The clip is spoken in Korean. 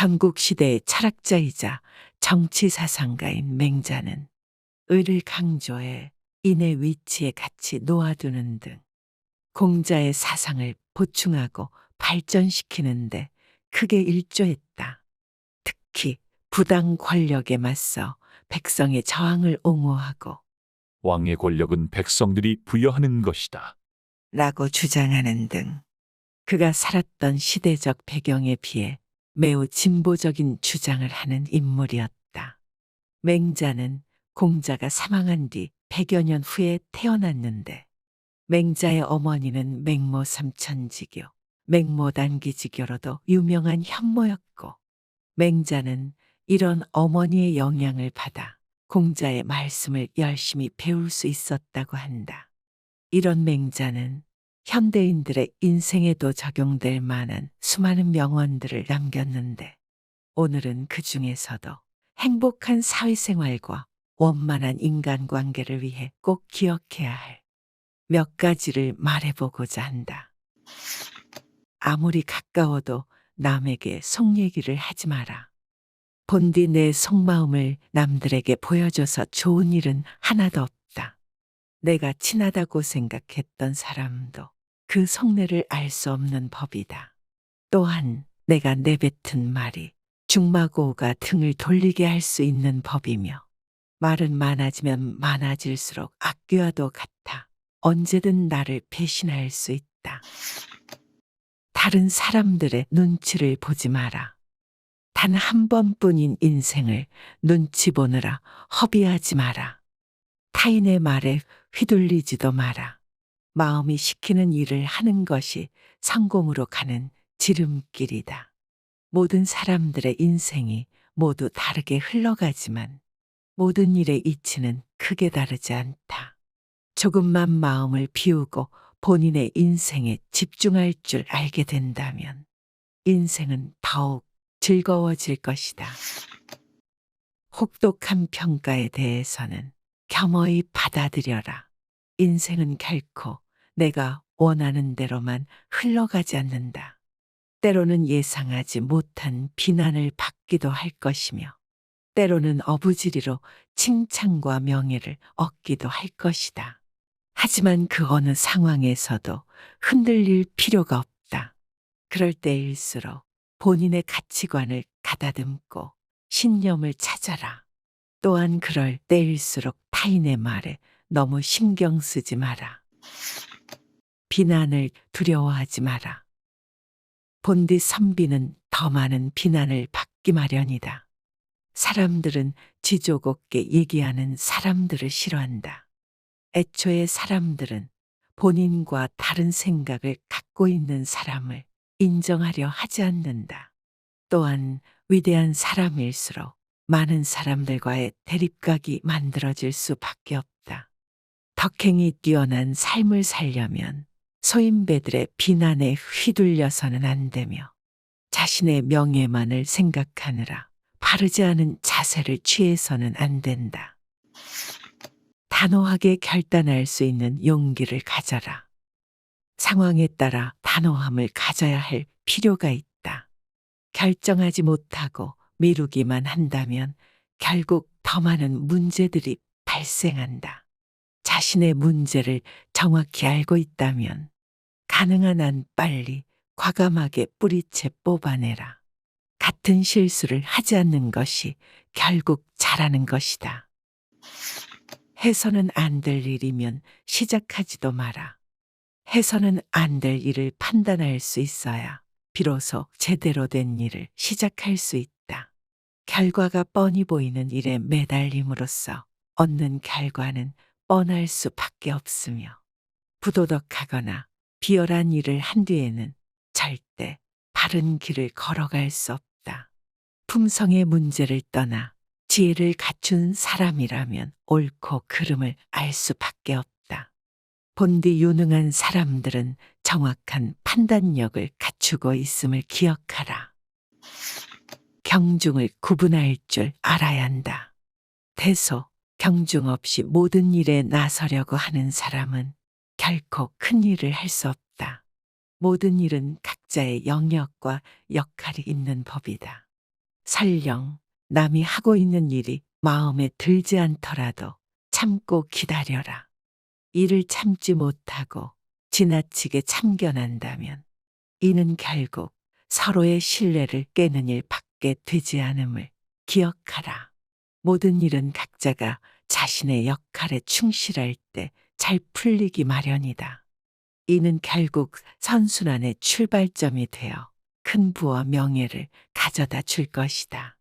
전국시대의 철학자이자 정치사상가인 맹자는 의를 강조해 인의 위치에 같이 놓아두는 등 공자의 사상을 보충하고 발전시키는데 크게 일조했다. 특히 부당 권력에 맞서 백성의 저항을 옹호하고 왕의 권력은 백성들이 부여하는 것이다. 라고 주장하는 등 그가 살았던 시대적 배경에 비해 매우 진보적인 주장을 하는 인물이었다. 맹자는 공자가 사망한 뒤 100여 년 후에 태어났는데 맹자의 어머니는 맹모 삼천지교, 맹모 단기지교로도 유명한 현모였고 맹자는 이런 어머니의 영향을 받아 공자의 말씀을 열심히 배울 수 있었다고 한다. 이런 맹자는 현대인들의 인생에도 적용될 만한 수많은 명언들을 남겼는데 오늘은 그 중에서도 행복한 사회생활과 원만한 인간관계를 위해 꼭 기억해야 할 몇 가지를 말해보고자 한다. 아무리 가까워도 남에게 속 얘기를 하지 마라. 본디 내 속마음을 남들에게 보여줘서 좋은 일은 하나도 없다. 내가 친하다고 생각했던 사람도 그 속내를 알 수 없는 법이다. 또한 내가 내뱉은 말이 중마고우가 등을 돌리게 할 수 있는 법이며 말은 많아지면 많아질수록 악귀와도 같아 언제든 나를 배신할 수 있다. 다른 사람들의 눈치를 보지 마라. 단 한 번뿐인 인생을 눈치 보느라 허비하지 마라. 타인의 말에 휘둘리지도 마라. 마음이 시키는 일을 하는 것이 성공으로 가는 지름길이다. 모든 사람들의 인생이 모두 다르게 흘러가지만 모든 일의 이치는 크게 다르지 않다. 조금만 마음을 비우고 본인의 인생에 집중할 줄 알게 된다면 인생은 더욱 즐거워질 것이다. 혹독한 평가에 대해서는 겸허히 받아들여라. 인생은 결코 내가 원하는 대로만 흘러가지 않는다. 때로는 예상하지 못한 비난을 받기도 할 것이며 때로는 어부지리로 칭찬과 명예를 얻기도 할 것이다. 하지만 그 어느 상황에서도 흔들릴 필요가 없다. 그럴 때일수록 본인의 가치관을 가다듬고 신념을 찾아라. 또한 그럴 때일수록 타인의 말에 너무 신경 쓰지 마라. 비난을 두려워하지 마라. 본디 선비는 더 많은 비난을 받기 마련이다. 사람들은 지조곱게 얘기하는 사람들을 싫어한다. 애초에 사람들은 본인과 다른 생각을 갖고 있는 사람을 인정하려 하지 않는다. 또한 위대한 사람일수록 많은 사람들과의 대립각이 만들어질 수밖에 없다. 덕행이 뛰어난 삶을 살려면 소인배들의 비난에 휘둘려서는 안 되며 자신의 명예만을 생각하느라 바르지 않은 자세를 취해서는 안 된다. 단호하게 결단할 수 있는 용기를 가져라. 상황에 따라 단호함을 가져야 할 필요가 있다. 결정하지 못하고 미루기만 한다면 결국 더 많은 문제들이 발생한다. 자신의 문제를 정확히 알고 있다면 가능한 한 빨리 과감하게 뿌리채 뽑아내라. 같은 실수를 하지 않는 것이 결국 잘하는 것이다. 해서는 안 될 일이면 시작하지도 마라. 해서는 안 될 일을 판단할 수 있어야 비로소 제대로 된 일을 시작할 수 있다. 결과가 뻔히 보이는 일에 매달림으로써 얻는 결과는 뻔할 수밖에 없으며 부도덕하거나 비열한 일을 한 뒤에는 절대 바른 길을 걸어갈 수 없다. 품성의 문제를 떠나 지혜를 갖춘 사람이라면 옳고 그름을 알 수밖에 없다. 본디 유능한 사람들은 정확한 판단력을 갖추고 있음을 기억하라. 경중을 구분할 줄 알아야 한다. 대소, 경중 없이 모든 일에 나서려고 하는 사람은 결코 큰 일을 할 수 없다. 모든 일은 각자의 영역과 역할이 있는 법이다. 설령 남이 하고 있는 일이 마음에 들지 않더라도 참고 기다려라. 이를 참지 못하고 지나치게 참견한다면 이는 결국 서로의 신뢰를 깨는 일밖에 되지 않음을 기억하라. 모든 일은 각자가 자신의 역할에 충실할 때 잘 풀리기 마련이다. 이는 결국 선순환의 출발점이 되어 큰 부와 명예를 가져다 줄 것이다.